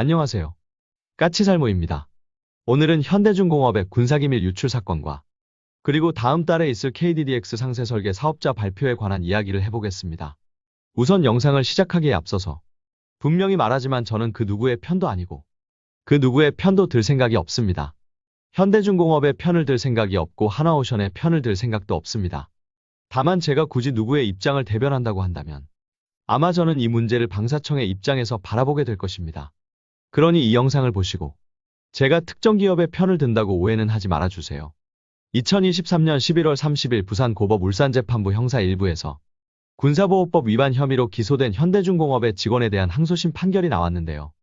안녕하세요. 까치살모입니다. 오늘은 현대중공업의 군사기밀 유출 사건과 그리고 다음 달에 있을 KDDX 상세 설계 사업자 발표에 관한 이야기를 해보겠습니다. 우선 영상을 시작하기에 앞서서 분명히 말하지만 저는 그 누구의 편도 아니고 그 누구의 편도 들 생각이 없습니다. 현대중공업의 편을 들 생각이 없고 하나오션의 편을 들 생각도 없습니다. 다만 제가 굳이 누구의 입장을 대변한다고 한다면 아마 저는 이 문제를 방사청의 입장에서 바라보게 될 것입니다. 그러니 이 영상을 보시고 제가 특정 기업의 편을 든다고 오해는 하지 말아주세요. 2023년 11월 30일 부산고법 울산재판부 형사 1부에서 군사보호법 위반 혐의로 기소된 현대중공업의 직원에 대한 항소심 판결이 나왔는데요.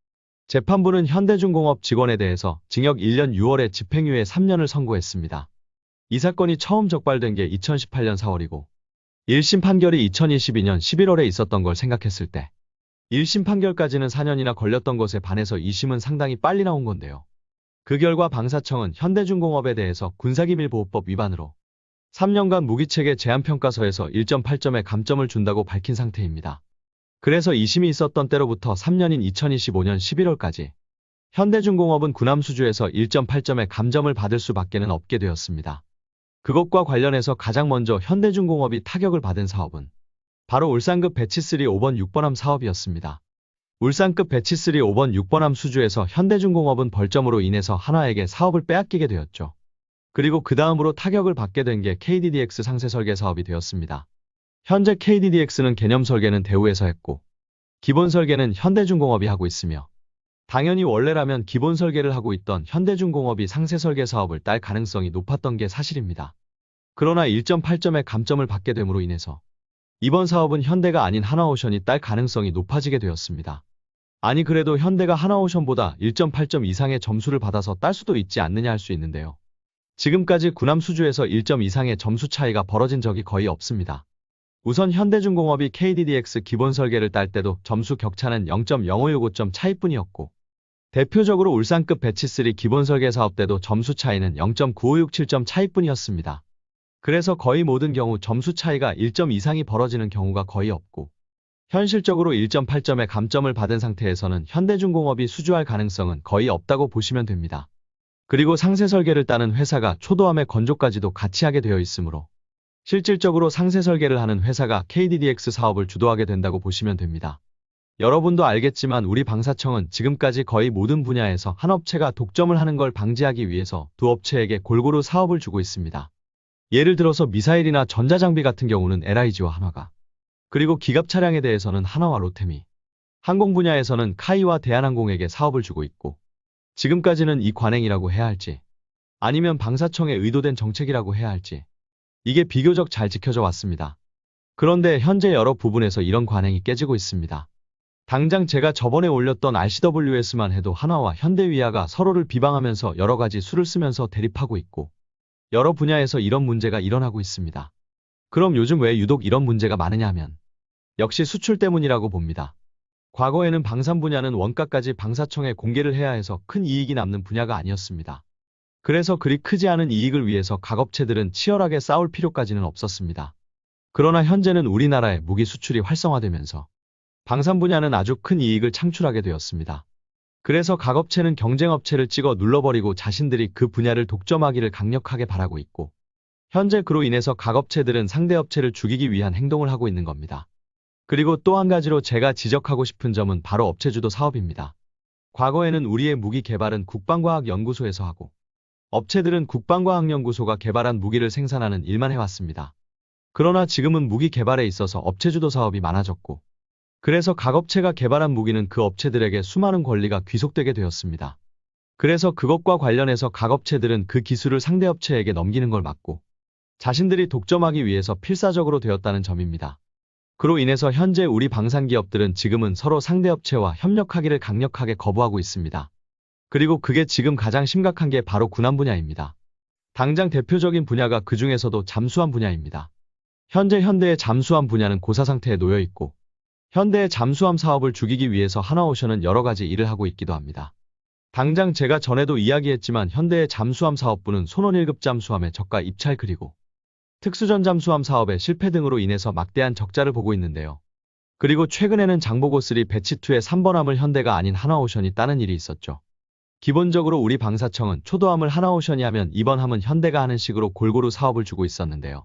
재판부는 현대중공업 직원에 대해서 징역 1년 6월에 집행유예 3년을 선고했습니다. 이 사건이 처음 적발된 게 2018년 4월이고 1심 판결이 2022년 11월에 있었던 걸 생각했을 때 1심 판결까지는 4년이나 걸렸던 것에 반해서 2심은 상당히 빨리 나온 건데요. 그 결과 방사청은 현대중공업에 대해서 군사기밀보호법 위반으로 3년간 무기체계 제한평가서에서 1.8점의 감점을 준다고 밝힌 상태입니다. 그래서 2심이 있었던 때로부터 3년인 2025년 11월까지 현대중공업은 군함수주에서 1.8점의 감점을 받을 수밖에는 없게 되었습니다. 그것과 관련해서 가장 먼저 현대중공업이 타격을 받은 사업은 바로 울산급 배치3 5번 6번함 사업이었습니다. 울산급 배치3 5번 6번함 수주에서 현대중공업은 벌점으로 인해서 한화에게 사업을 빼앗기게 되었죠. 그리고 그 다음으로 타격을 받게 된 게 KDDX 상세 설계 사업이 되었습니다. 현재 KDDX는 개념 설계는 대우에서 했고 기본 설계는 현대중공업이 하고 있으며 당연히 원래라면 기본 설계를 하고 있던 현대중공업이 상세 설계 사업을 딸 가능성이 높았던 게 사실입니다. 그러나 1.8점의 감점을 받게 됨으로 인해서 이번 사업은 현대가 아닌 하나오션이 딸 가능성이 높아지게 되었습니다. 아니 그래도 현대가 하나오션보다 1.8점 이상의 점수를 받아서 딸 수도 있지 않느냐 할 수 있는데요. 지금까지 군함 수주에서 1점 이상의 점수 차이가 벌어진 적이 거의 없습니다. 우선 현대중공업이 KDDX 기본 설계를 딸 때도 점수 격차는 0.0565점 차이뿐이었고 대표적으로 울산급 배치3 기본 설계 사업 때도 점수 차이는 0.9567점 차이뿐이었습니다. 그래서 거의 모든 경우 점수 차이가 1점 이상이 벌어지는 경우가 거의 없고 현실적으로 1.8점의 감점을 받은 상태에서는 현대중공업이 수주할 가능성은 거의 없다고 보시면 됩니다. 그리고 상세 설계를 따는 회사가 초도함의 건조까지도 같이 하게 되어 있으므로 실질적으로 상세 설계를 하는 회사가 KDDX 사업을 주도하게 된다고 보시면 됩니다. 여러분도 알겠지만 우리 방사청은 지금까지 거의 모든 분야에서 한 업체가 독점을 하는 걸 방지하기 위해서 두 업체에게 골고루 사업을 주고 있습니다. 예를 들어서 미사일이나 전자장비 같은 경우는 LIG와 한화가, 그리고 기갑 차량에 대해서는 한화와 로템이, 항공 분야에서는 카이와 대한항공에게 사업을 주고 있고 지금까지는 이 관행이라고 해야 할지 아니면 방사청의 의도된 정책이라고 해야 할지 이게 비교적 잘 지켜져 왔습니다. 그런데 현재 여러 부분에서 이런 관행이 깨지고 있습니다. 당장 제가 저번에 올렸던 RCWS만 해도 한화와 현대위아가 서로를 비방하면서 여러 가지 수를 쓰면서 대립하고 있고 여러 분야에서 이런 문제가 일어나고 있습니다. 그럼 요즘 왜 유독 이런 문제가 많으냐 하면 역시 수출 때문이라고 봅니다. 과거에는 방산 분야는 원가까지 방사청에 공개를 해야 해서 큰 이익이 남는 분야가 아니었습니다. 그래서 그리 크지 않은 이익을 위해서 각 업체들은 치열하게 싸울 필요까지는 없었습니다. 그러나 현재는 우리나라의 무기 수출이 활성화되면서 방산 분야는 아주 큰 이익을 창출하게 되었습니다. 그래서 각 업체는 경쟁업체를 찍어 눌러버리고 자신들이 그 분야를 독점하기를 강력하게 바라고 있고 현재 그로 인해서 각 업체들은 상대 업체를 죽이기 위한 행동을 하고 있는 겁니다. 그리고 또 한 가지로 제가 지적하고 싶은 점은 바로 업체주도 사업입니다. 과거에는 우리의 무기 개발은 국방과학연구소에서 하고 업체들은 국방과학연구소가 개발한 무기를 생산하는 일만 해왔습니다. 그러나 지금은 무기 개발에 있어서 업체주도 사업이 많아졌고 그래서 각 업체가 개발한 무기는 그 업체들에게 수많은 권리가 귀속되게 되었습니다. 그래서 그것과 관련해서 각 업체들은 그 기술을 상대 업체에게 넘기는 걸 막고 자신들이 독점하기 위해서 필사적으로 되었다는 점입니다. 그로 인해서 현재 우리 방산기업들은 지금은 서로 상대 업체와 협력하기를 강력하게 거부하고 있습니다. 그리고 그게 지금 가장 심각한 게 바로 군함 분야입니다. 당장 대표적인 분야가 그 중에서도 잠수함 분야입니다. 현재 현대의 잠수함 분야는 고사 상태에 놓여 있고 현대의 잠수함 사업을 죽이기 위해서 하나오션은 여러 가지 일을 하고 있기도 합니다. 당장 제가 전에도 이야기했지만 현대의 잠수함 사업부는 손원 1급 잠수함의 저가 입찰 그리고 특수전 잠수함 사업의 실패 등으로 인해서 막대한 적자를 보고 있는데요. 그리고 최근에는 장보고3 배치2의 3번함을 현대가 아닌 하나오션이 따는 일이 있었죠. 기본적으로 우리 방사청은 초도함을 하나오션이 하면 이번 함은 현대가 하는 식으로 골고루 사업을 주고 있었는데요.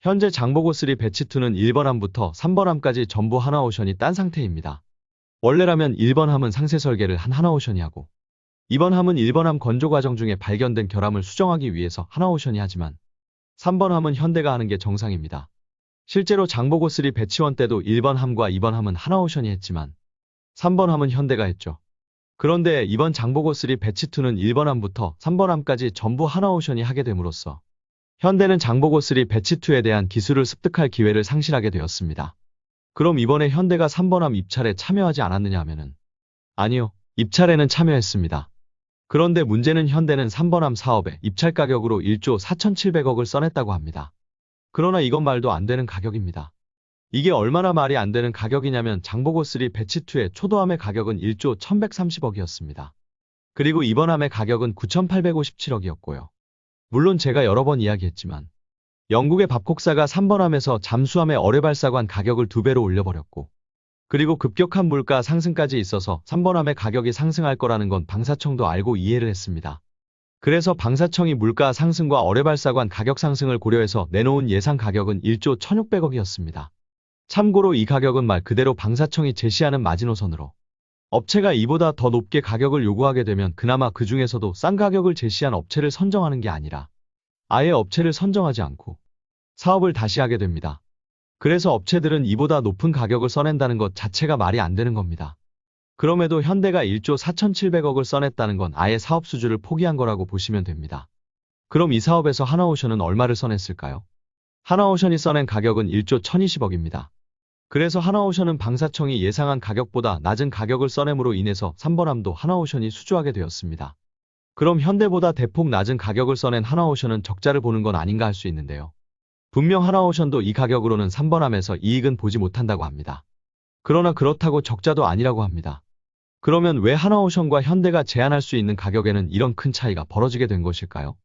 현재 장보고3 배치2는 1번함부터 3번함까지 전부 하나오션이 딴 상태입니다. 원래라면 1번함은 상세 설계를 한 하나오션이 하고 2번함은 1번함 건조 과정 중에 발견된 결함을 수정하기 위해서 하나오션이 하지만 3번함은 현대가 하는 게 정상입니다. 실제로 장보고3 배치1 때도 1번함과 2번함은 하나오션이 했지만 3번함은 현대가 했죠. 그런데 이번 장보고3 배치2는 1번함부터 3번함까지 전부 하나오션이 하게 됨으로써 현대는 장보고3 배치2에 대한 기술을 습득할 기회를 상실하게 되었습니다. 그럼 이번에 현대가 3번함 입찰에 참여하지 않았느냐 하면은 아니요, 입찰에는 참여했습니다. 그런데 문제는 현대는 3번함 사업에 입찰 가격으로 1조 4,700억을 써냈다고 합니다. 그러나 이건 말도 안 되는 가격입니다. 이게 얼마나 말이 안 되는 가격이냐면 장보고3 배치2의 초도함의 가격은 1조 1130억이었습니다. 그리고 이번 함의 가격은 9,857억이었고요. 물론 제가 여러 번 이야기했지만 영국의 밥콕사가 3번함에서 잠수함의 어뢰발사관 가격을 2배로 올려버렸고 그리고 급격한 물가 상승까지 있어서 3번함의 가격이 상승할 거라는 건 방사청도 알고 이해를 했습니다. 그래서 방사청이 물가 상승과 어뢰발사관 가격 상승을 고려해서 내놓은 예상 가격은 1조 1,600억이었습니다. 참고로 이 가격은 말 그대로 방사청이 제시하는 마지노선으로 업체가 이보다 더 높게 가격을 요구하게 되면 그나마 그 중에서도 싼 가격을 제시한 업체를 선정하는 게 아니라 아예 업체를 선정하지 않고 사업을 다시 하게 됩니다. 그래서 업체들은 이보다 높은 가격을 써낸다는 것 자체가 말이 안 되는 겁니다. 그럼에도 현대가 1조 4,700억을 써냈다는 건 아예 사업 수주를 포기한 거라고 보시면 됩니다. 그럼 이 사업에서 하나오션은 얼마를 써냈을까요? 하나오션이 써낸 가격은 1조 1,020억입니다. 그래서 하나오션은 방사청이 예상한 가격보다 낮은 가격을 써냄으로 인해서 3번함도 하나오션이 수주하게 되었습니다. 그럼 현대보다 대폭 낮은 가격을 써낸 하나오션은 적자를 보는 건 아닌가 할 수 있는데요. 분명 하나오션도 이 가격으로는 3번함에서 이익은 보지 못한다고 합니다. 그러나 그렇다고 적자도 아니라고 합니다. 그러면 왜 하나오션과 현대가 제안할 수 있는 가격에는 이런 큰 차이가 벌어지게 된 것일까요?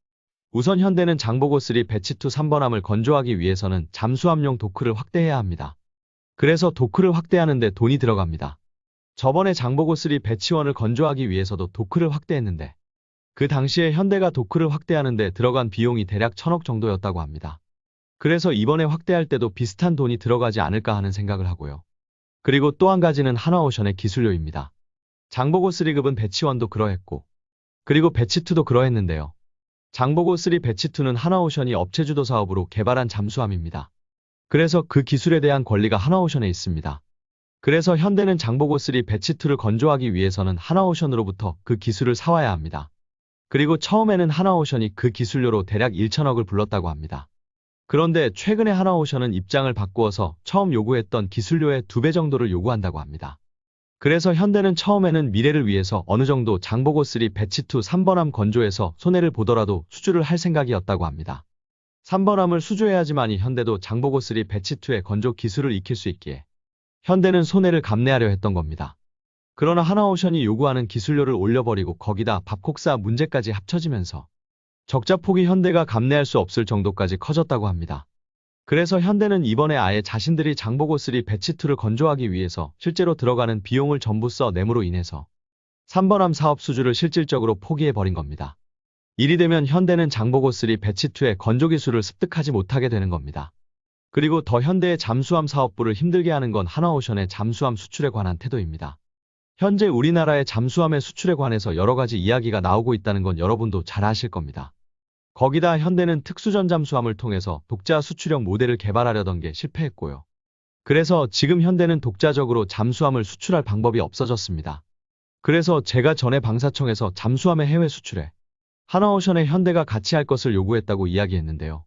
우선 현대는 장보고3 배치2 3번함을 건조하기 위해서는 잠수함용 도크를 확대해야 합니다. 그래서 도크를 확대하는 데 돈이 들어갑니다. 저번에 장보고3 배치1을 건조하기 위해서도 도크를 확대했는데 그 당시에 현대가 도크를 확대하는 데 들어간 비용이 대략 1,000억 정도였다고 합니다. 그래서 이번에 확대할 때도 비슷한 돈이 들어가지 않을까 하는 생각을 하고요. 그리고 또 한 가지는 하나오션의 기술료입니다. 장보고3급은 배치1도 그러했고 그리고 배치2도 그러했는데요. 장보고3 배치2는 하나오션이 업체주도 사업으로 개발한 잠수함입니다. 그래서 그 기술에 대한 권리가 하나오션에 있습니다. 그래서 현대는 장보고3 배치2를 건조하기 위해서는 하나오션으로부터 그 기술을 사와야 합니다. 그리고 처음에는 하나오션이 그 기술료로 대략 1,000억을 불렀다고 합니다. 그런데 최근에 하나오션은 입장을 바꾸어서 처음 요구했던 기술료의 2배 정도를 요구한다고 합니다. 그래서 현대는 처음에는 미래를 위해서 어느 정도 장보고3 배치2 3번함 건조에서 손해를 보더라도 수주를 할 생각이었다고 합니다. 3번함을 수주해야지만이 현대도 장보고3 배치2의 건조 기술을 익힐 수 있기에 현대는 손해를 감내하려 했던 겁니다. 그러나 하나오션이 요구하는 기술료를 올려버리고 거기다 밥콕사 문제까지 합쳐지면서 적자 폭이 현대가 감내할 수 없을 정도까지 커졌다고 합니다. 그래서 현대는 이번에 아예 자신들이 장보고3 배치2를 건조하기 위해서 실제로 들어가는 비용을 전부 써냄으로 인해서 3번함 사업 수주를 실질적으로 포기해버린 겁니다. 이리 되면 현대는 장보고3 배치2의 건조 기술을 습득하지 못하게 되는 겁니다. 그리고 더 현대의 잠수함 사업부를 힘들게 하는 건 하나오션의 잠수함 수출에 관한 태도입니다. 현재 우리나라의 잠수함의 수출에 관해서 여러 가지 이야기가 나오고 있다는 건 여러분도 잘 아실 겁니다. 거기다 현대는 특수전 잠수함을 통해서 독자 수출형 모델을 개발하려던 게 실패했고요. 그래서 지금 현대는 독자적으로 잠수함을 수출할 방법이 없어졌습니다. 그래서 제가 전에 방사청에서 잠수함의 해외 수출에 하나오션에 현대가 같이 할 것을 요구했다고 이야기했는데요.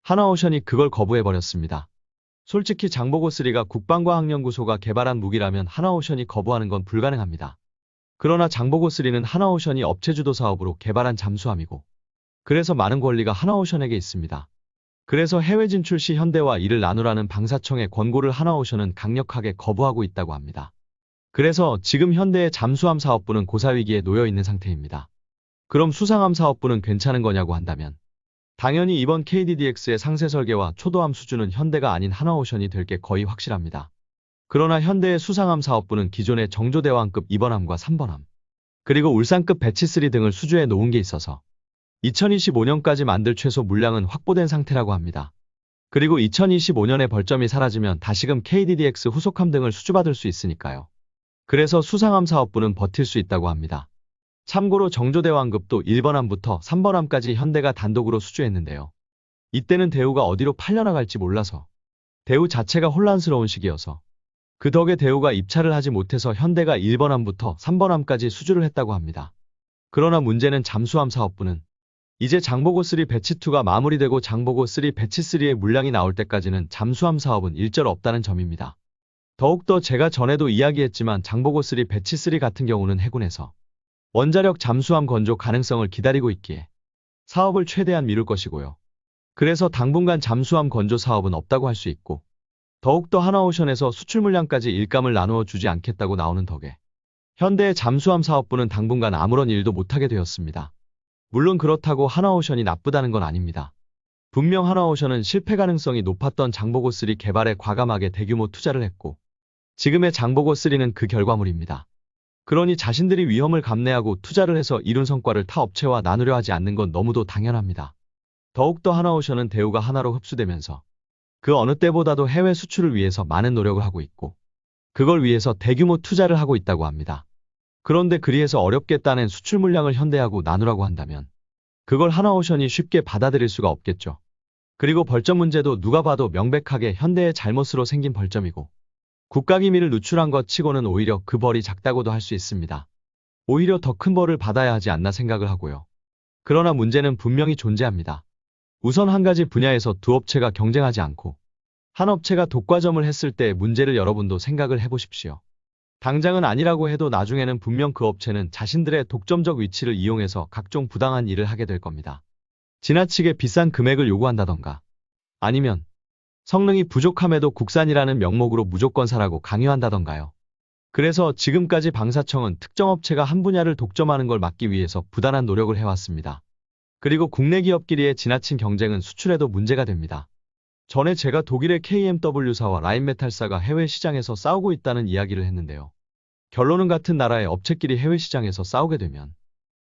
하나오션이 그걸 거부해버렸습니다. 솔직히 장보고3가 국방과학연구소가 개발한 무기라면 하나오션이 거부하는 건 불가능합니다. 그러나 장보고3는 하나오션이 업체주도 사업으로 개발한 잠수함이고 그래서 많은 권리가 하나오션에게 있습니다. 그래서 해외 진출 시 현대와 이를 나누라는 방사청의 권고를 하나오션은 강력하게 거부하고 있다고 합니다. 그래서 지금 현대의 잠수함 사업부는 고사위기에 놓여 있는 상태입니다. 그럼 수상함 사업부는 괜찮은 거냐고 한다면 당연히 이번 KDDX의 상세 설계와 초도함 수주는 현대가 아닌 하나오션이 될 게 거의 확실합니다. 그러나 현대의 수상함 사업부는 기존의 정조대왕급 2번함과 3번함, 그리고 울산급 배치3 등을 수주해 놓은 게 있어서 2025년까지 만들 최소 물량은 확보된 상태라고 합니다. 그리고 2025년에 벌점이 사라지면 다시금 KDDX 후속함 등을 수주받을 수 있으니까요. 그래서 수상함 사업부는 버틸 수 있다고 합니다. 참고로 정조대왕급도 1번함부터 3번함까지 현대가 단독으로 수주했는데요. 이때는 대우가 어디로 팔려나갈지 몰라서 대우 자체가 혼란스러운 시기여서 그 덕에 대우가 입찰을 하지 못해서 현대가 1번함부터 3번함까지 수주를 했다고 합니다. 그러나 문제는 잠수함 사업부는 이제 장보고3 배치2가 마무리되고 장보고3 배치3의 물량이 나올 때까지는 잠수함 사업은 일절 없다는 점입니다. 더욱더 제가 전에도 이야기했지만 장보고3 배치3 같은 경우는 해군에서 원자력 잠수함 건조 가능성을 기다리고 있기에 사업을 최대한 미룰 것이고요. 그래서 당분간 잠수함 건조 사업은 없다고 할 수 있고 더욱더 하나오션에서 수출 물량까지 일감을 나누어 주지 않겠다고 나오는 덕에 현대의 잠수함 사업부는 당분간 아무런 일도 못하게 되었습니다. 물론 그렇다고 하나오션이 나쁘다는 건 아닙니다. 분명 하나오션은 실패 가능성이 높았던 장보고3 개발에 과감하게 대규모 투자를 했고 지금의 장보고3는 그 결과물입니다. 그러니 자신들이 위험을 감내하고 투자를 해서 이룬 성과를 타 업체와 나누려 하지 않는 건 너무도 당연합니다. 더욱더 하나오션은 대우가 하나로 흡수되면서 그 어느 때보다도 해외 수출을 위해서 많은 노력을 하고 있고 그걸 위해서 대규모 투자를 하고 있다고 합니다. 그런데 그리해서 어렵게 따낸 수출 물량을 현대하고 나누라고 한다면 그걸 하나오션이 쉽게 받아들일 수가 없겠죠. 그리고 벌점 문제도 누가 봐도 명백하게 현대의 잘못으로 생긴 벌점이고 국가기밀을 누출한 것 치고는 오히려 그 벌이 작다고도 할 수 있습니다. 오히려 더 큰 벌을 받아야 하지 않나 생각을 하고요. 그러나 문제는 분명히 존재합니다. 우선 한 가지 분야에서 두 업체가 경쟁하지 않고 한 업체가 독과점을 했을 때의 문제를 여러분도 생각을 해보십시오. 당장은 아니라고 해도 나중에는 분명 그 업체는 자신들의 독점적 위치를 이용해서 각종 부당한 일을 하게 될 겁니다. 지나치게 비싼 금액을 요구한다던가 아니면 성능이 부족함에도 국산이라는 명목으로 무조건 사라고 강요한다던가요. 그래서 지금까지 방사청은 특정 업체가 한 분야를 독점하는 걸 막기 위해서 부단한 노력을 해왔습니다. 그리고 국내 기업끼리의 지나친 경쟁은 수출에도 문제가 됩니다. 전에 제가 독일의 KMW사와 라인메탈사가 해외 시장에서 싸우고 있다는 이야기를 했는데요. 결론은 같은 나라의 업체끼리 해외 시장에서 싸우게 되면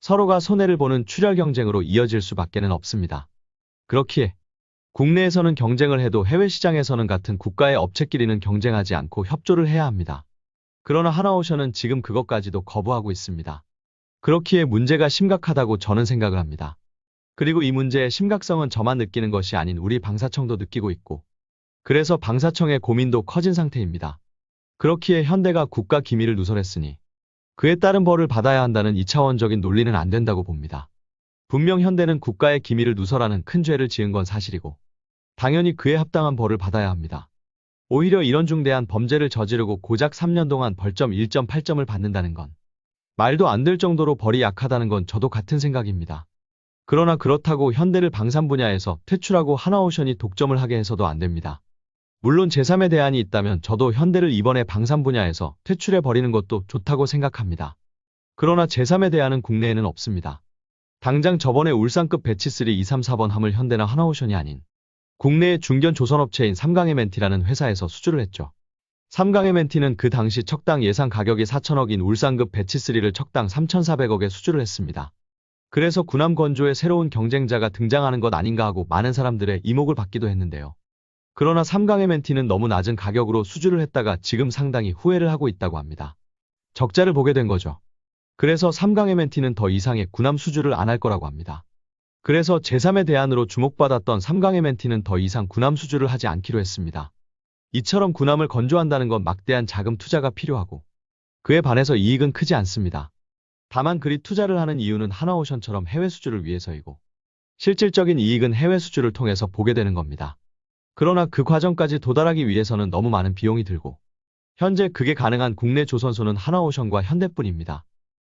서로가 손해를 보는 출혈 경쟁으로 이어질 수밖에는 없습니다. 그렇기에 국내에서는 경쟁을 해도 해외 시장에서는 같은 국가의 업체끼리는 경쟁하지 않고 협조를 해야 합니다. 그러나 하나오션은 지금 그것까지도 거부하고 있습니다. 그렇기에 문제가 심각하다고 저는 생각을 합니다. 그리고 이 문제의 심각성은 저만 느끼는 것이 아닌 우리 방사청도 느끼고 있고 그래서 방사청의 고민도 커진 상태입니다. 그렇기에 현대가 국가 기밀을 누설했으니 그에 따른 벌을 받아야 한다는 2차원적인 논리는 안 된다고 봅니다. 분명 현대는 국가의 기밀을 누설하는 큰 죄를 지은 건 사실이고 당연히 그에 합당한 벌을 받아야 합니다. 오히려 이런 중대한 범죄를 저지르고 고작 3년 동안 벌점 1.8점을 받는다는 건 말도 안 될 정도로 벌이 약하다는 건 저도 같은 생각입니다. 그러나 그렇다고 현대를 방산 분야에서 퇴출하고 하나오션이 독점을 하게 해서도 안 됩니다. 물론 제3의 대안이 있다면 저도 현대를 이번에 방산 분야에서 퇴출해 버리는 것도 좋다고 생각합니다. 그러나 제3의 대안은 국내에는 없습니다. 당장 저번에 울산급 배치3 2, 3, 4번 함을 현대나 하나오션이 아닌 국내의 중견 조선업체인 삼강MNT라는 회사에서 수주를 했죠. 삼강MNT는 그 당시 척당 예상 가격이 4천억인 울산급 배치3를 척당 3,400억에 수주를 했습니다. 그래서 군함 건조에 새로운 경쟁자가 등장하는 것 아닌가 하고 많은 사람들의 이목을 받기도 했는데요. 그러나 삼강MNT는 너무 낮은 가격으로 수주를 했다가 지금 상당히 후회를 하고 있다고 합니다. 적자를 보게 된 거죠. 그래서 삼강MNT는 더 이상의 군함 수주를 안 할 거라고 합니다. 그래서 제3의 대안으로 주목받았던 삼강MNT는 더 이상 군함 수주를 하지 않기로 했습니다. 이처럼 군함을 건조한다는 건 막대한 자금 투자가 필요하고 그에 반해서 이익은 크지 않습니다. 다만 그리 투자를 하는 이유는 하나오션처럼 해외 수주를 위해서이고 실질적인 이익은 해외 수주를 통해서 보게 되는 겁니다. 그러나 그 과정까지 도달하기 위해서는 너무 많은 비용이 들고 현재 그게 가능한 국내 조선소는 하나오션과 현대뿐입니다.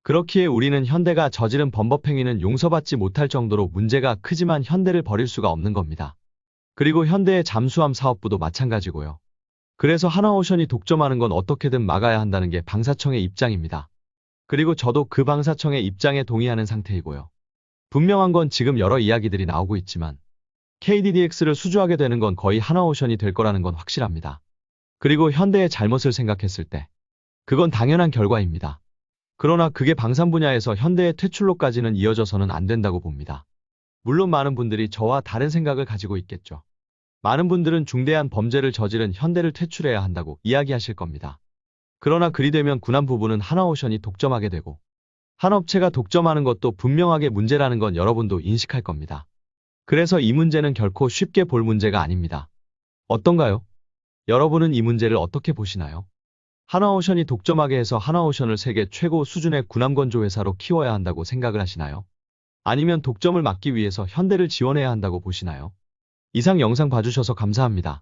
그렇기에 우리는 현대가 저지른 범법행위는 용서받지 못할 정도로 문제가 크지만 현대를 버릴 수가 없는 겁니다. 그리고 현대의 잠수함 사업부도 마찬가지고요. 그래서 하나오션이 독점하는 건 어떻게든 막아야 한다는 게 방사청의 입장입니다. 그리고 저도 그 방사청의 입장에 동의하는 상태이고요. 분명한 건 지금 여러 이야기들이 나오고 있지만 KDDX를 수주하게 되는 건 거의 하나오션이 될 거라는 건 확실합니다. 그리고 현대의 잘못을 생각했을 때 그건 당연한 결과입니다. 그러나 그게 방산 분야에서 현대의 퇴출로까지는 이어져서는 안 된다고 봅니다. 물론 많은 분들이 저와 다른 생각을 가지고 있겠죠. 많은 분들은 중대한 범죄를 저지른 현대를 퇴출해야 한다고 이야기하실 겁니다. 그러나 그리 되면 군함 부분은 하나오션이 독점하게 되고 한 업체가 독점하는 것도 분명하게 문제라는 건 여러분도 인식할 겁니다. 그래서 이 문제는 결코 쉽게 볼 문제가 아닙니다. 어떤가요? 여러분은 이 문제를 어떻게 보시나요? 하나오션이 독점하게 해서 하나오션을 세계 최고 수준의 군함건조 회사로 키워야 한다고 생각을 하시나요? 아니면 독점을 막기 위해서 현대를 지원해야 한다고 보시나요? 이상 영상 봐주셔서 감사합니다.